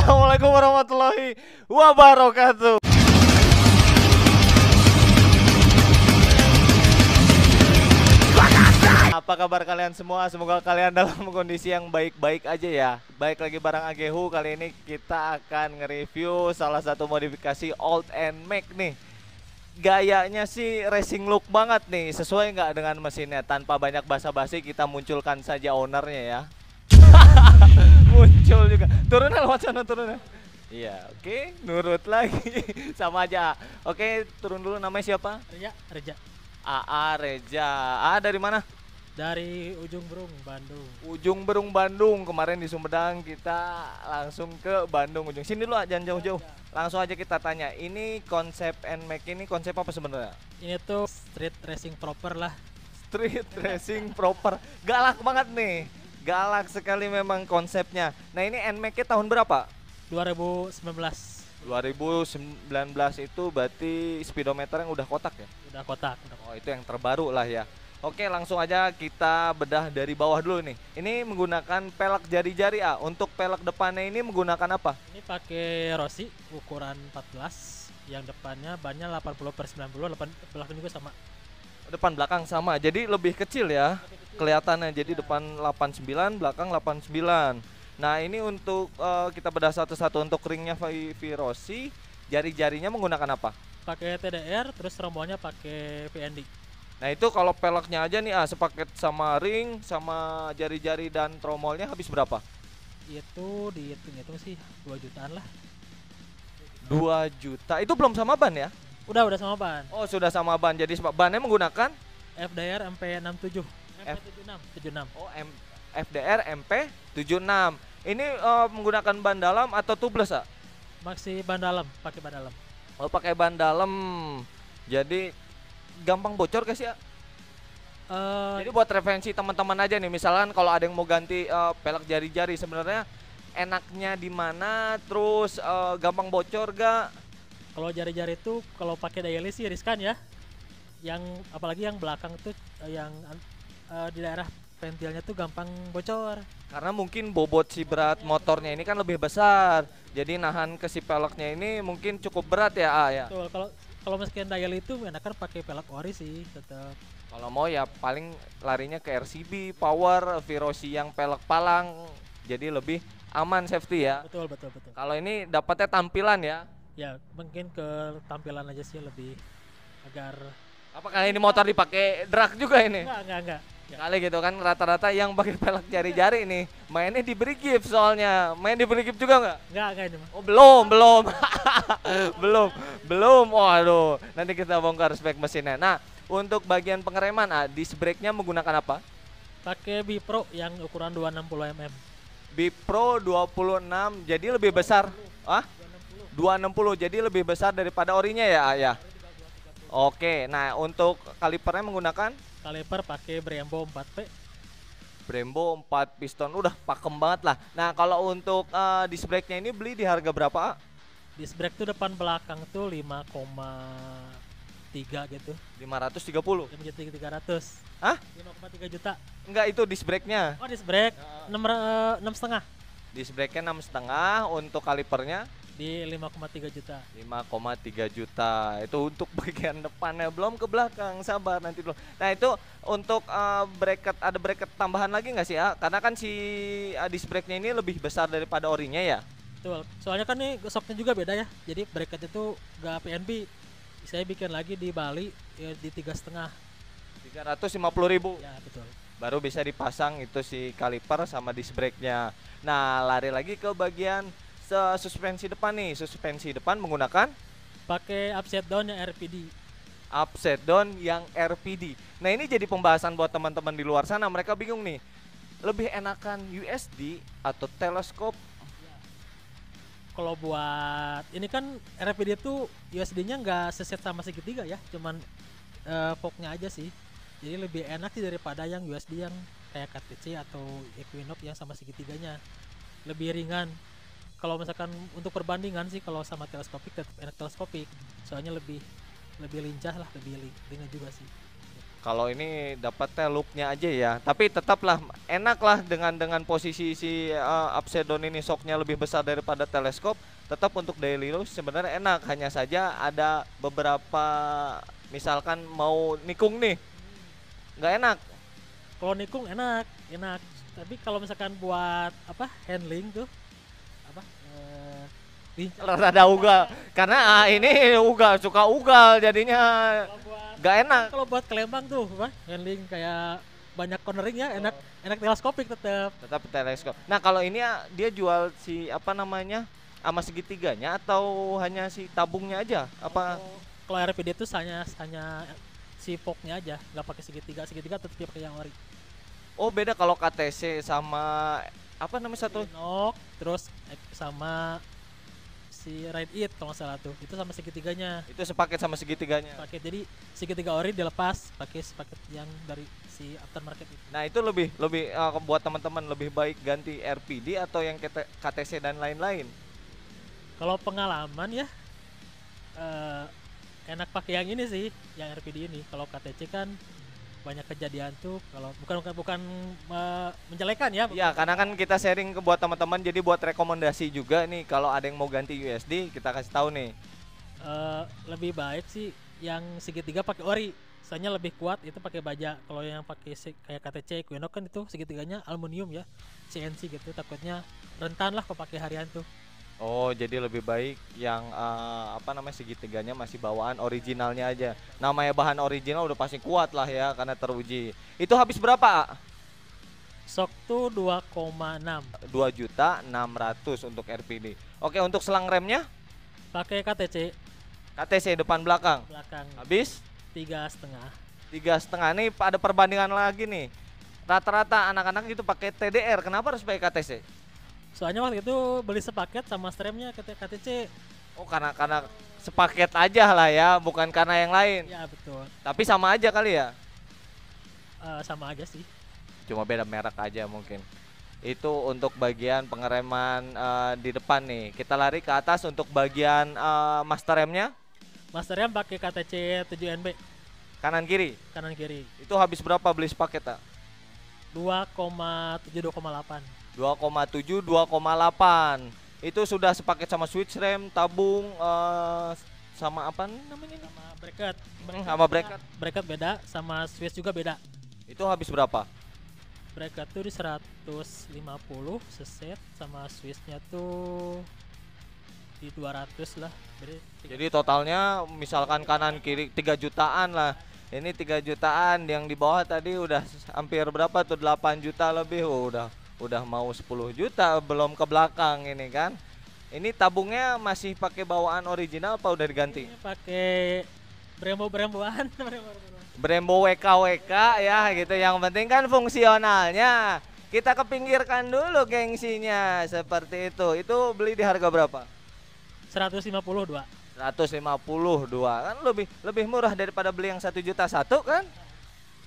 Assalamualaikum warahmatullahi wabarakatuh. Apa kabar kalian semua? Semoga kalian dalam kondisi yang baik-baik aja ya. Baik lagi bareng Agehu. Kali ini kita akan nge-review salah satu modifikasi Old NMAX nih. Gayanya sih racing look banget nih. Sesuai nggak dengan mesinnya? Tanpa banyak basa-basi kita munculkan saja ownernya ya. Muncul juga. Turunnya lewat sana turunnya. Iya, oke, nurut lagi. Sama aja. Oke, turun dulu. Namanya siapa? Reja. AA Reja. AA dari mana? Dari Ujung Berung, Bandung. Ujung Berung, Bandung. Kemarin di Sumedang, kita langsung ke Bandung ujung. Sini dulu, jangan jauh-jauh. Langsung aja kita tanya. Ini konsep NMAX ini konsep apa sebenarnya? Ini tuh street racing proper lah. Street racing proper. Galak banget nih. Galak sekali memang konsepnya. Nah, ini NMAX-nya tahun berapa? 2019. 2019 itu berarti speedometer yang udah kotak ya? Udah kotak. Oh, itu yang terbaru lah ya. Oke, langsung aja kita bedah dari bawah dulu nih. Ini menggunakan pelek jari-jari A. Untuk pelek depannya ini menggunakan apa? Ini pakai Rossi ukuran 14. Yang depannya bannya 80/90, belakang juga sama. Depan belakang sama. Jadi lebih kecil ya kelihatannya. Jadi depan 89, belakang 89. Nah, ini untuk kita bedah satu-satu. Untuk ringnya Rossi, jari-jarinya menggunakan apa? Pakai TDR, terus romboannya pakai PND. Nah, itu kalau peleknya aja nih sepaket sama ring, sama jari-jari dan tromolnya habis berapa? Itu dihitung-hitung sih 2 jutaan lah. 2 juta. Itu belum sama ban ya? Udah sama ban. Oh, sudah sama ban. Jadi bannya menggunakan FDR MP67. MP76. Oh, FDR MP76. Ini menggunakan ban dalam atau tubeless, ah? Masih ban dalam, pakai ban dalam. Oh, pakai ban dalam. Jadi gampang bocor guys ya. Jadi buat referensi teman-teman aja nih, misalkan kalau ada yang mau ganti pelek jari-jari, sebenarnya enaknya di mana, terus gampang bocor gak? Kalau jari-jari itu kalau pakai daily sih riskan ya. Yang apalagi yang belakang tuh yang di daerah ventilnya tuh gampang bocor. Karena mungkin bobot si berat motornya ini kan lebih besar. Jadi nahan ke si peleknya ini mungkin cukup berat ya, A ya. Betul, kalau misalkan daily itu enakan pakai pelek ori sih tetap. Kalau mau ya paling larinya ke RCB, Power, Rossi yang pelek palang. Jadi lebih aman, safety ya. Betul. Kalau ini dapatnya tampilan ya. Ya, mungkin ke tampilan aja sih lebih agar. Apakah ini motor dipakai drag juga ini? Enggak. Kali gitu kan, rata-rata yang pakai pelek jari-jari nih mainnya diberi gift soalnya. Main diberi gift juga nggak? Enggak ini mah. Oh, belum. belum. Waduh, nanti kita bongkar spek mesinnya. Nah, untuk bagian pengereman, disc brake-nya menggunakan apa? Pakai Bipro yang ukuran 260 mm. Bipro 26, jadi lebih besar. 260, jadi lebih besar daripada orinya ya. Oke, nah untuk kalipernya menggunakan? Kaliper pakai Brembo 4P. Brembo 4 piston, udah pakem banget lah. Nah, kalau untuk disc brake-nya ini beli di harga berapa? Disc brake tuh depan belakang tuh 5,3 gitu. 530. Yang jadi 300. Hah? 5,3 juta. Enggak, itu disc brake-nya. Oh, disc brake 6,5. Disc brake-nya 6,5, untuk kalipernya Di 5,3 juta. 5,3 juta. Itu untuk bagian depannya, belum ke belakang. Sabar nanti dulu. Nah, itu untuk bracket, ada bracket tambahan lagi nggak sih ya? Karena kan si disc brake-nya ini lebih besar daripada orinya ya. Betul. Soalnya kan nih shocknya juga beda ya. Jadi bracket itu gak PNB. Saya bikin lagi di Bali ya, di 3,5. 350.000. Ya betul. Baru bisa dipasang itu si kaliper sama disc brake-nya. Nah, lari lagi ke bagian suspensi depan nih. Suspensi depan menggunakan Pakai upside down yang RPD. upside down yang RPD. Nah, ini jadi pembahasan buat teman-teman di luar sana. Mereka bingung nih, lebih enakan USD atau teleskop? Kalau buat ini kan RPD itu USD-nya nggak seset sama segitiga ya, cuman forknya aja sih. Jadi lebih enak sih daripada yang USD yang kayak KTC atau Equinox yang sama segitiganya. Lebih ringan. Kalau misalkan untuk perbandingan sih, kalau sama teleskopik tetap enak teleskopik. Soalnya lebih lincah lah, lebih ringan juga sih. Kalau ini dapatnya loopnya aja ya, tapi tetaplah enak lah dengan posisi si Upside Down ini shocknya lebih besar daripada teleskop. Tetap untuk daily use sebenarnya enak, hanya saja ada beberapa misalkan mau nikung nih, nggak enak. Kalau nikung enak, enak. Tapi kalau misalkan buat apa handling tuh apa Rada ugal, karena ini ugal suka ugal jadinya nggak enak. kalau buat kelembang tuh apa handling kayak banyak cornering ya enak, enak teleskopik tetap. Tetap teleskop. Nah kalau ini dia jual si apa namanya sama segitiganya atau hanya si tabungnya aja? Apa? Kalau RPD itu hanya si forknya aja, nggak pakai segitiga. Segitiga tetap dia pakai yang ori. Oh beda kalau KTC sama apa namanya satu? Nok, terus sama si Ride It kalau nggak salah tuh, itu sama segitiganya. Itu sepaket sama segitiganya. Paket jadi segitiga ori dilepas pakai sepaket yang dari si aftermarket itu. Nah itu lebih lebih buat teman-teman lebih baik ganti RPD atau yang KTC dan lain-lain. Kalau pengalaman ya enak pakai yang ini sih, yang RPD ini. Kalau KTC kan banyak kejadian tuh, kalau bukan menjelekan ya. Iya, karena kan kita sharing ke buat teman-teman, jadi buat rekomendasi juga nih kalau ada yang mau ganti USD kita kasih tahu nih. Lebih baik sih yang segitiga pakai ori, soalnya lebih kuat itu pakai baja. Kalau yang pakai kayak KTC, Equinox kan itu segitiganya aluminium ya, CNC gitu, takutnya rentan lah kalau pakai harian tuh. Oh, jadi lebih baik yang apa namanya segitiganya masih bawaan originalnya aja. Namanya bahan original udah pasti kuat lah ya karena teruji. Itu habis berapa? Sok tuh 2,6. 2.600.000 untuk RPD. Oke, untuk selang remnya? Pakai KTC KTC depan belakang. Habis? 3,5. 3,5 nih ada perbandingan lagi nih. Rata-rata anak-anak itu pakai TDR. Kenapa harus pakai KTC? Soalnya waktu itu beli sepaket sama stremnya KTC. Oh karena sepaket aja lah ya, bukan karena yang lain. Ya betul. Tapi sama aja kali ya? Sama aja sih. Cuma beda merek aja mungkin. Itu untuk bagian pengereman di depan nih. Kita lari ke atas untuk bagian master remnya. Master rem pakai KTC 7NB. Kanan kiri. Kanan kiri. Itu habis berapa beli sepaket tak? 2,7 2,8. 2,7 2,8. Itu sudah sepaket sama switch rem, tabung sama apa namanya ini? Sama bracket. Sama bracket. Bracket beda, sama switch juga beda. Itu habis berapa? Bracket tuh di 150 seset, sama switchnya tuh di 200 lah. Jadi totalnya misalkan kanan kiri 3 jutaan lah. Ini 3 jutaan, yang di bawah tadi udah hampir berapa tuh 8 juta lebih. Udah mau 10 juta belum ke belakang ini kan. Ini tabungnya masih pakai bawaan original apa udah diganti? Ini pakai Brembo-Bremboan. Brembo WK ya gitu. Yang penting kan fungsionalnya. Kita kepinggirkan dulu gengsinya seperti itu. Itu beli di harga berapa? 152. 152 kan lebih murah daripada beli yang 1 juta satu kan?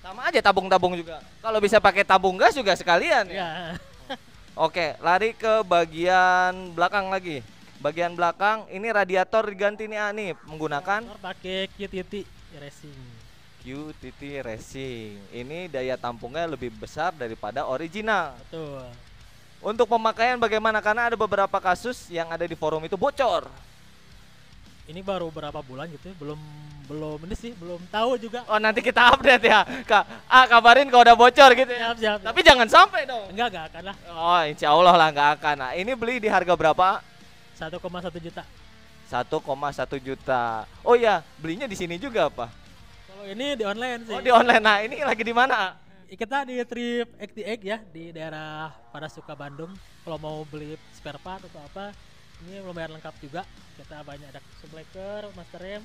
Sama aja tabung-tabung juga. Kalau bisa pakai tabung gas juga sekalian ya. Ya. Oke, lari ke bagian belakang lagi. Bagian belakang ini radiator diganti nih menggunakan Pakai QTT Racing. QTT Racing. Ini daya tampungnya lebih besar daripada original. Betul. Untuk pemakaian bagaimana? Karena ada beberapa kasus yang ada di forum itu bocor. Ini baru berapa bulan gitu ya, belum ini sih, belum tahu juga. Oh nanti kita update ya, kabarin kalau udah bocor gitu ya. Siap. Tapi jangan sampai dong. Enggak akan lah. Oh insya Allah lah nggak akan. Nah ini beli di harga berapa? 1,1 juta. 1,1 juta. Oh ya, belinya di sini juga apa? Kalau ini di online sih. Oh di online. Nah ini lagi di mana? Kita di Trip XTX ya, di daerah Padasuka Bandung. Kalau mau beli spare part atau apa, ini lumayan lengkap juga. Kita banyak ada subbreaker, master rem.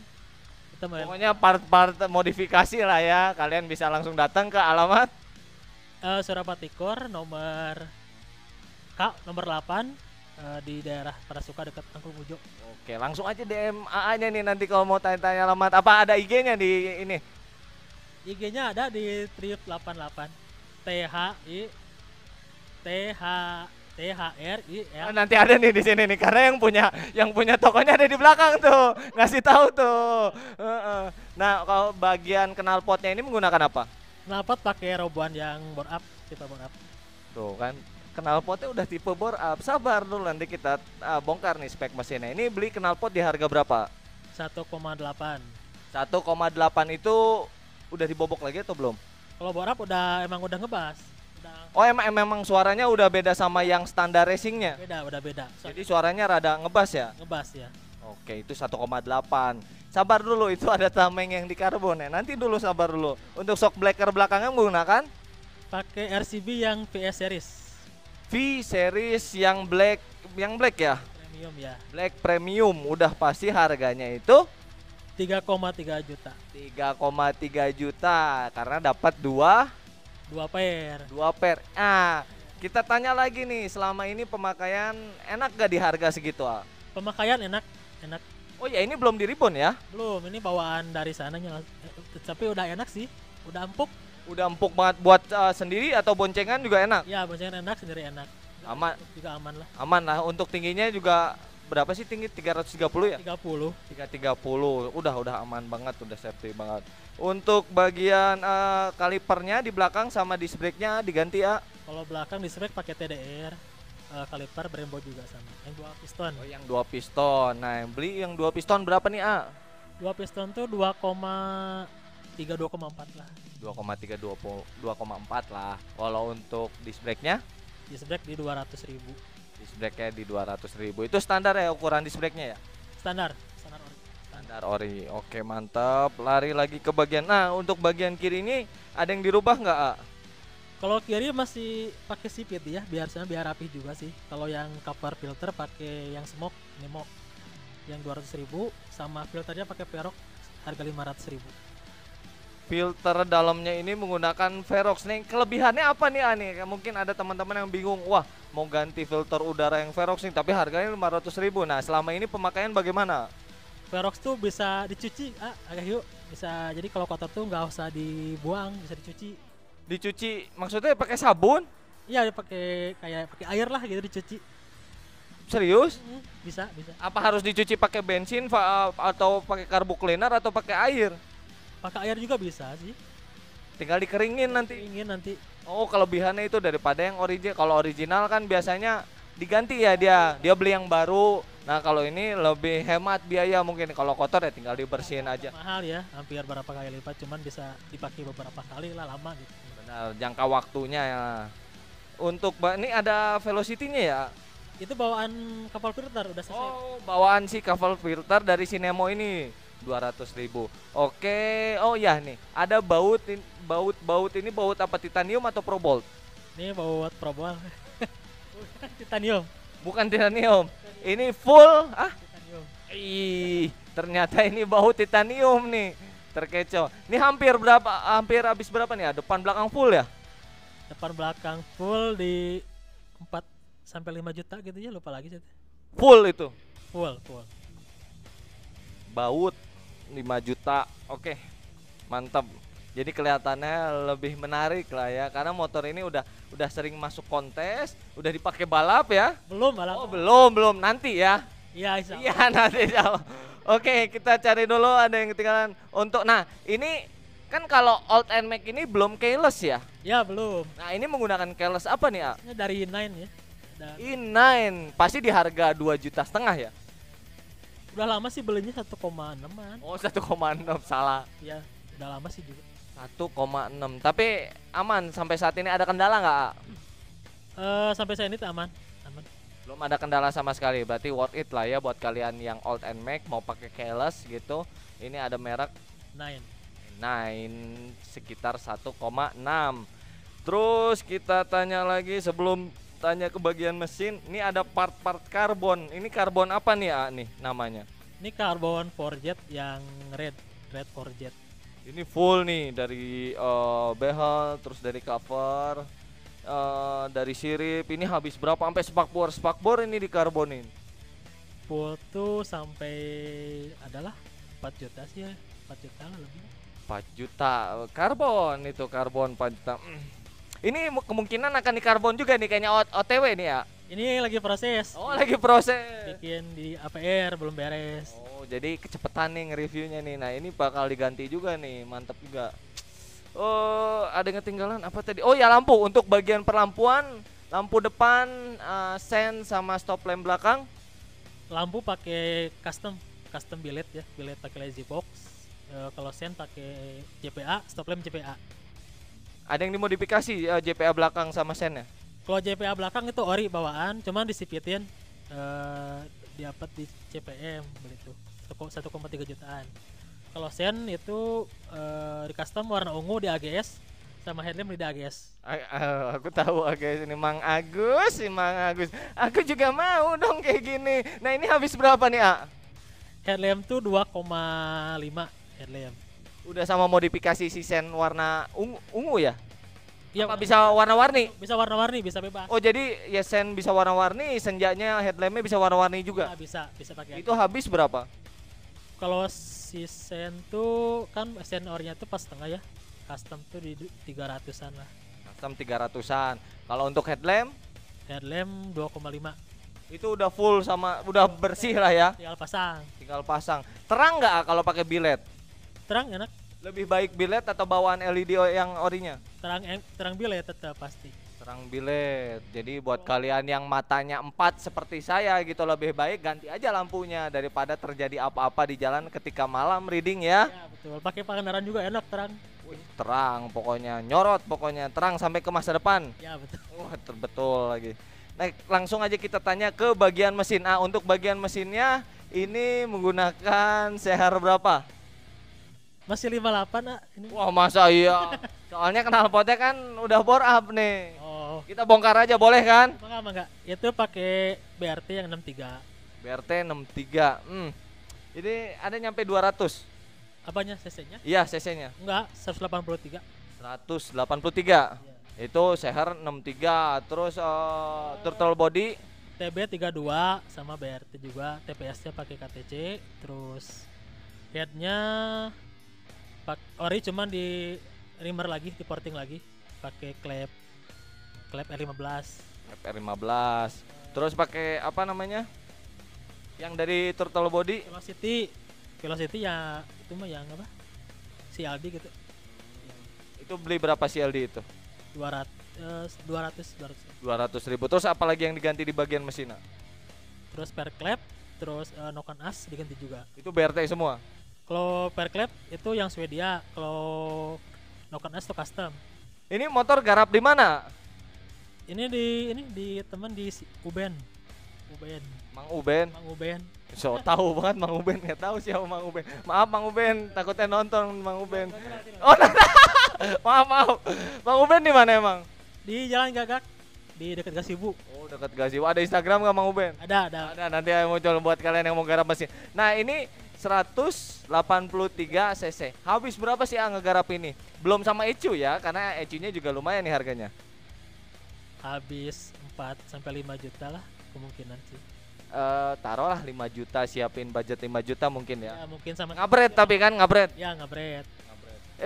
Pokoknya part-part modifikasi lah ya. Kalian bisa langsung datang ke alamat Surapati Core nomor 8 di daerah Padasuka dekat Angklung Ujo. Oke, langsung aja DM AA-nya nih nanti kalau mau tanya-tanya alamat. Apa ada IG-nya di ini? IG-nya ada di Trip 88. THRIL. Nanti ada nih di sini nih karena yang punya tokonya ada di belakang tuh, ngasih tahu tuh. Heeh. Nah, kalau bagian knalpotnya ini menggunakan apa? Knalpot pakai roboan yang bore up, tipe bore up. Tuh kan, knalpotnya udah tipe bore up. Sabar dulu nanti kita bongkar nih spek mesinnya. Ini beli knalpot di harga berapa? 1,8. 1,8 itu udah dibobok lagi atau belum? Kalau bore up emang udah ngebas. Udah Oh memang suaranya udah beda sama yang standar racingnya. udah beda. Jadi suaranya rada ngebas ya? Ngebas ya. Oke, itu 1,8. Sabar dulu, itu ada tameng yang di karbon ya. Nanti dulu sabar dulu. Untuk shock breaker belakangnya menggunakan Pakai RCB yang VS series. V series yang black ya. Premium ya. Black premium udah pasti harganya itu 3,3 juta. 3,3 juta karena dapat dua 2 pair. Kita tanya lagi nih, selama ini pemakaian enak gak di harga segitu? Pemakaian enak. Oh ya, ini belum di ribbon ya? Belum, ini bawaan dari sananya. Tapi udah enak sih. Udah empuk. Udah empuk banget buat sendiri atau boncengan juga enak? Ya, boncengan enak, sendiri enak. Aman. Juga aman lah. Aman lah. Untuk tingginya juga berapa sih tinggi? 330 ya? 30. 330. Udah aman banget, udah safety banget. Untuk bagian kalipernya di belakang sama disc brake-nya diganti ya. Kalau belakang di spek pakai TDR. Kaliper Brembo juga sama. Yang 2 piston. Oh, yang 2 piston. Nah, yang beli yang 2 piston berapa nih, 2 piston tuh 2,3 2,4 lah. 2,3 2,4 lah. Kalau untuk disc brake-nya? Disc brake di 200.000. Disc brake-nya di 200.000. Itu standar ya ukuran disc brake-nya ya? Standar ori. Standar ori. Oke, mantap. Lari lagi ke bagian. Nah, untuk bagian kiri ini ada yang dirubah nggak, Kalau kiri masih pakai sipit ya, biar rapih juga sih. Kalau yang cover filter pakai yang smoke Nemo yang 200.000, sama filternya pakai Verox harga 500.000. Filter dalamnya ini menggunakan Verox. Nih, kelebihannya apa nih, Ani? Mungkin ada teman-teman yang bingung, wah mau ganti filter udara yang Verox nih, tapi harganya 500.000. Nah, selama ini pemakaian bagaimana? Verox tuh bisa dicuci, agak yuk. Bisa, jadi kalau kotor tuh nggak usah dibuang, bisa dicuci. Dicuci maksudnya pakai sabun? Iya, pakai air lah gitu dicuci. Serius? Bisa. Apa harus dicuci pakai bensin atau pakai karbu cleaner atau pakai air? Pakai air juga bisa sih. Tinggal dikeringin nanti. Nanti. Oh, kelebihannya itu daripada yang original. Kalau original kan biasanya diganti ya dia beli yang baru. Nah, kalau ini lebih hemat biaya mungkin. Kalau kotor ya tinggal dibersihin aja. Mahal ya, hampir berapa kali lipat, cuman bisa dipakai beberapa kali lah, lama gitu. Benar, jangka waktunya ya. Untuk ini ada velocity-nya ya. Itu bawaan kapal filter udah selesai. Oh, bawaan si kapal filter dari si Nemo ini 200.000. Oke. Oh ya nih, ada baut ini baut apa, titanium atau Probolt? Ini baut Probolt. Titanium. Bukan titanium. Ini full Titanium. Ternyata ini baut titanium nih. Terkecoh. Ini hampir habis berapa nih ya? Depan belakang full ya? Depan belakang full di 4 sampai 5 juta gitu ya, lupa lagi sih. Full itu. Full. Baut 5 juta. Oke. Mantap. Jadi kelihatannya lebih menarik lah ya, karena motor ini udah sering masuk kontes, udah dipakai balap ya. Belum balap. Oh, belum nanti ya. Iya, insya Allah. Iya, nanti insya Allah. Oke, kita cari dulu ada yang ketinggalan. Nah, ini kan kalau Old NMAX ini belum keyless ya? Ya, belum. Nah, ini menggunakan keyless apa nih, Ini dari Nine ya. E9, pasti di harga 2,5 juta ya? Udah lama sih belinya 1,6an. Oh, 1,6, salah. Ya, udah lama sih juga. 1,6. Tapi aman sampai saat ini, ada kendala nggak? Sampai saat ini tuh aman. Belum ada kendala sama sekali. Berarti worth it lah ya buat kalian yang Old NMAX mau pakai keyless gitu. Ini ada merek Nine sekitar 1,6. Terus kita tanya lagi sebelum tanya ke bagian mesin, ini ada part-part karbon. Ini karbon apa nih, nih namanya? Ini karbon Forjet yang red Forjet. Ini full nih dari behel, terus dari cover, dari sirip. Ini habis berapa? Sampai spakbor ini dikarbonin. Full tuh sampai adalah 4 juta sih ya, 4 juta lah lebih. 4 juta karbon, itu karbon 4 juta. Ini kemungkinan akan dikarbon juga nih kayaknya OTW nih ya. Ini lagi proses. Oh, lagi proses. Bikin di APR belum beres. Oh, jadi kecepatan nih nge-reviewnya nih. Nah, ini bakal diganti juga nih. Mantap juga. Oh, ada yang ketinggalan apa tadi? Oh ya, lampu. Untuk bagian perlampuan, lampu depan, sen sama stop lamp belakang. Lampu pakai custom billet ya, billet pakai lazy box. Kalau sen pakai JPA, stop lamp JPA. Ada yang dimodifikasi JPA belakang sama sennya. Kalau JPA belakang itu ori bawaan, cuman disipitin dapat di CPM begitu. 1,3 jutaan. Kalau sen itu di custom warna ungu di AGS sama headlamp di AGS. Aku tahu AGS ini Mang Agus, si Mang Agus. Aku juga mau dong kayak gini. Nah, ini habis berapa nih, A? Headlamp tuh 2,5 headlamp. Udah sama modifikasi si sen warna ungu ya? Iya, Apa bisa warna-warni? bisa warna-warni, bisa bebas. Oh, jadi ya sen bisa warna-warni, senjanya headlampnya bisa warna-warni juga. Ya, bisa pakai. Itu habis berapa? Kalau si sen tuh kan sen orinya tuh pas setengah ya. Custom tuh di 300-an lah. Custom 300-an. Kalau untuk headlamp Headlamp 2,5. itu udah full sama udah bersih lah ya. Tinggal pasang. Tinggal pasang. Terang nggak kalau pakai billet? Terang enak. Lebih baik billet atau bawaan LED yang orinya? Terang billet tetap pasti. Terang billet. Jadi buat kalian yang matanya 4 seperti saya gitu, lebih baik ganti aja lampunya daripada terjadi apa-apa di jalan ketika malam reading ya. Ya betul. Pakai pengendaraan juga enak terang. Wih, terang pokoknya, nyorot pokoknya, terang sampai ke masa depan. Ya betul. Wah, betul lagi. Nah, langsung aja kita tanya ke bagian mesin. Untuk bagian mesinnya ini menggunakan CHR berapa? Masih 58 ini. Wah, masa iya? Soalnya knalpotnya kan udah bore up nih. Oh, Kita bongkar aja boleh kan? enggak. Itu pakai BRT yang 63. BRT 63. Ini ada nyampe 200. Apanya cc-nya? Iya, cc-nya. Enggak, 183. 183. Iya. Itu CHR 63. Terus turtle body TB 32 sama BRT juga, TPS-nya pakai KTC, terus head-nya ori cuman di rimmer lagi, di porting lagi pakai klep R15. FR15. Terus pakai apa namanya? Yang dari turtle body Velocity ya itu mah yang apa? CLD gitu. itu beli berapa CLD itu? 200. 200 ribu. Terus apalagi yang diganti di bagian mesin? Terus per klep, terus noken as diganti juga. Itu BRT semua. Kalau per klep itu yang Swedia, kalau noken as itu custom. Ini motor garap di mana? Ini di teman di Uben. Mang Uben. Mang Uben. So tahu banget Mang Uben, nggak tahu siapa Mang Uben. Maaf Mang Uben, takutnya nonton Mang Uben. Oh, maaf. Mang Uben di mana emang? Di Jalan Gagak, di dekat Gasibu. Oh, dekat Gasibu. Ada Instagram nggak Mang Uben? Ada. Ada, nanti saya muncul buat kalian yang mau garap mesin. Nah, ini 183 cc. Habis berapa sih ngegarap ini? Belum sama ECU ya, karena ECU-nya juga lumayan nih harganya. Habis 4 sampai 5 juta lah kemungkinan sih. Taruhlah 5 juta, siapin budget 5 juta mungkin ya. Ya mungkin sama Ngabret tapi kan ngabret. ya ngabret.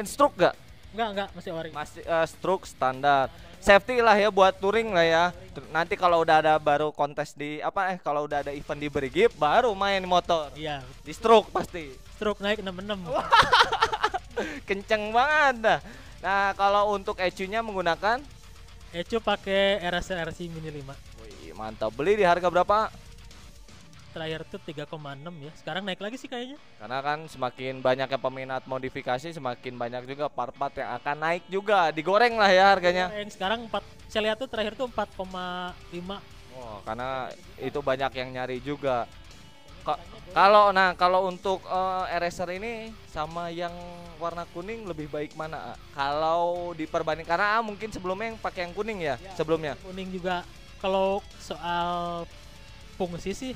Stroke gak? Enggak, masih ori. Masih stroke standar. Safety lah ya buat touring lah ya. Nanti kalau udah ada baru kontes di kalau udah ada event di Brigip baru main motor. Iya, Di stroke pasti. stroke naik 66. Kenceng banget dah. Nah, kalau untuk ECU-nya menggunakan Ecu pakai RC Mini 5. wih, mantap. Beli di harga berapa? Terakhir tuh 3,6 ya. Sekarang naik lagi sih kayaknya. Karena kan semakin banyaknya peminat modifikasi, semakin banyak juga part-part yang akan naik juga. Digoreng lah ya harganya. Yang sekarang 4, saya lihat tuh terakhir tuh 4,5. Oh, karena itu banyak yang nyari juga. Kalau untuk eraser ini sama yang warna kuning lebih baik mana? Kalau diperbandingkan karena mungkin sebelumnya yang pakai yang kuning ya, sebelumnya. Kuning juga. Kalau soal fungsi sih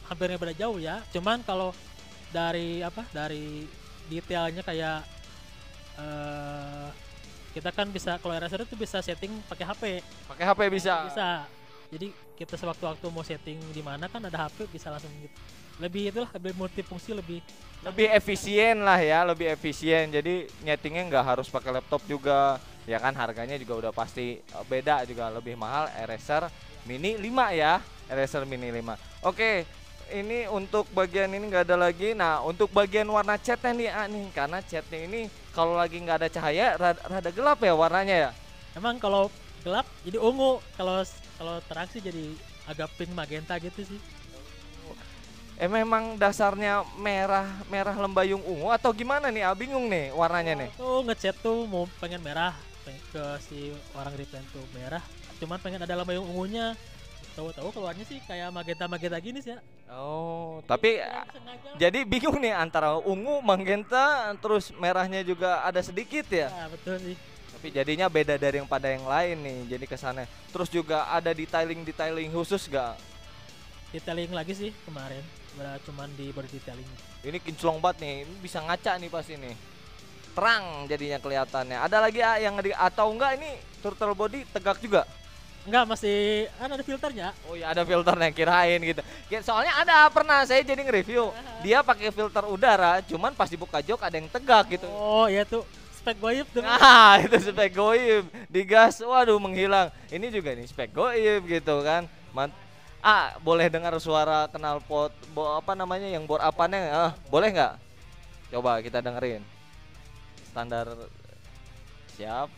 hampir beda jauh ya. Cuman kalau dari detailnya kayak kita kan bisa, kalau eraser itu bisa setting pakai HP. Pakai HP bisa. Bisa. Jadi kita sewaktu-waktu mau setting di mana kan ada HP bisa langsung gitu. Lebih multifungsi, lebih Efisien lah ya, lebih efisien. Jadi nyetingnya nggak harus pakai laptop juga. Ya kan harganya juga udah pasti beda juga, lebih mahal eraser Mini 5 ya, eraser Mini 5. Oke, ini untuk bagian ini nggak ada lagi. Nah, untuk bagian warna catnya nih nih, karena catnya ini kalau lagi nggak ada cahaya rada gelap ya warnanya ya. Emang kalau gelap jadi ungu, kalau terang sih jadi agak pink magenta gitu sih. Memang dasarnya merah lembayung ungu atau gimana nih? Bingung nih warnanya nih. Tuh ngecat tuh mau pengen merah, ke si orang repaint tuh merah, cuman pengen ada lembayung ungunya. Tahu-tahu keluarnya sih kayak magenta gini sih ya. Oh, tapi jadi bingung nih antara ungu, magenta, terus merahnya juga ada sedikit ya. Nah, betul sih. Tapi jadinya beda dari yang pada yang lain nih, jadi kesannya. Terus juga ada detailing khusus gak? Detailing lagi sih kemarin, cuman di detailing. Ini kinclong banget nih, ini bisa ngaca nih pas ini. Terang jadinya kelihatannya. Ada lagi yang atau enggak ini turtle body tegak juga? Enggak, masih ada filternya. Oh ya ada filternya, kirain gitu. Soalnya ada pernah saya jadi nge-review, dia pakai filter udara, cuman pas dibuka jok ada yang tegak gitu. Oh iya tuh spek goib tuh. Nah itu spek goib, digas, waduh menghilang. Ini juga nih spek goib gitu kan. Boleh dengar suara knalpot, apa namanya yang bor apanya? Boleh nggak? Coba kita dengerin. Standar siap.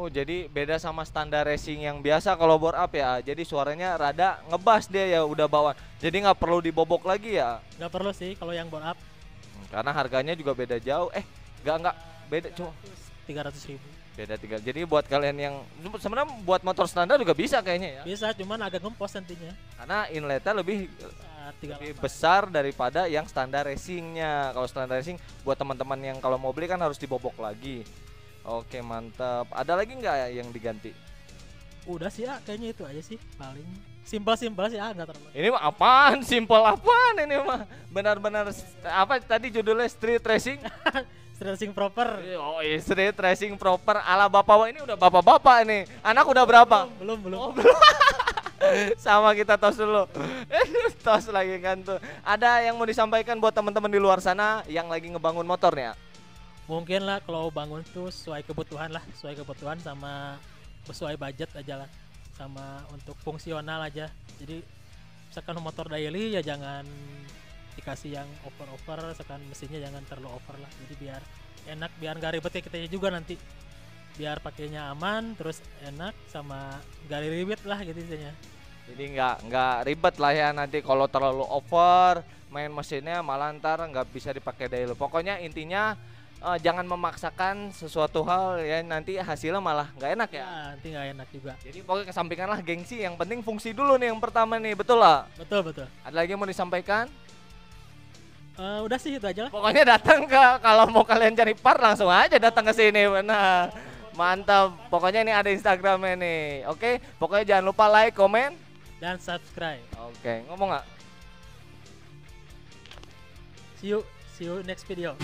Oh, jadi beda sama standar racing yang biasa kalau bore up ya. Jadi suaranya rada ngebas dia ya udah bawaan. Jadi nggak perlu dibobok lagi ya. Nggak perlu sih kalau yang bore up. Karena harganya juga beda jauh. Nggak beda cuma 300.000. Beda 3. Jadi buat kalian yang sebenarnya buat motor standar juga bisa kayaknya ya. Bisa, cuman agak ngempos nantinya. Karena inletnya lebih lebih besar daripada yang standar racingnya. Kalau standar racing buat teman-teman yang kalau mau beli kan harus dibobok lagi. Oke mantap. Ada lagi nggak yang diganti? Udah sih ya, kayaknya itu aja sih paling simpel sih ya, nggak terlalu. Ini mah apaan? Simpel apaan ini mah? Benar-benar apa tadi judulnya street racing? Street racing proper. Oh iya, street racing proper ala bapak ini udah bapak-bapak ini. Anak udah berapa? Belum. Oh, belum. Sama kita tos dulu. Tos lagi kan tuh. Ada yang mau disampaikan buat teman-teman di luar sana yang lagi ngebangun motornya? Mungkin lah kalau bangun tuh sesuai kebutuhan sama sesuai budget aja lah, sama untuk fungsional aja. Jadi misalkan motor daily ya jangan dikasih yang over, misalkan mesinnya jangan terlalu over lah. Jadi biar enak, biar nggak ribet ya kitanya juga nanti. Biar pakainya aman, terus enak sama nggak ribet lah gitu istilahnya. Jadi nggak ribet lah ya nanti kalau terlalu over main mesinnya malah ntar nggak bisa dipakai daily. Pokoknya intinya jangan memaksakan sesuatu hal ya nanti hasilnya malah nggak enak ya. Nanti nggak enak juga. Jadi pokoknya kesampingkanlah gengsi, yang penting fungsi dulu nih yang pertama nih, betul lah? Betul. Ada lagi yang mau disampaikan? Udah sih itu aja lah. Pokoknya datang kalau mau kalian cari part langsung aja datang ke sini. Nah, mantap. Pokoknya ini ada Instagramnya nih. Oke, pokoknya jangan lupa like, komen, dan subscribe. Oke, ngomong nggak? See you next video.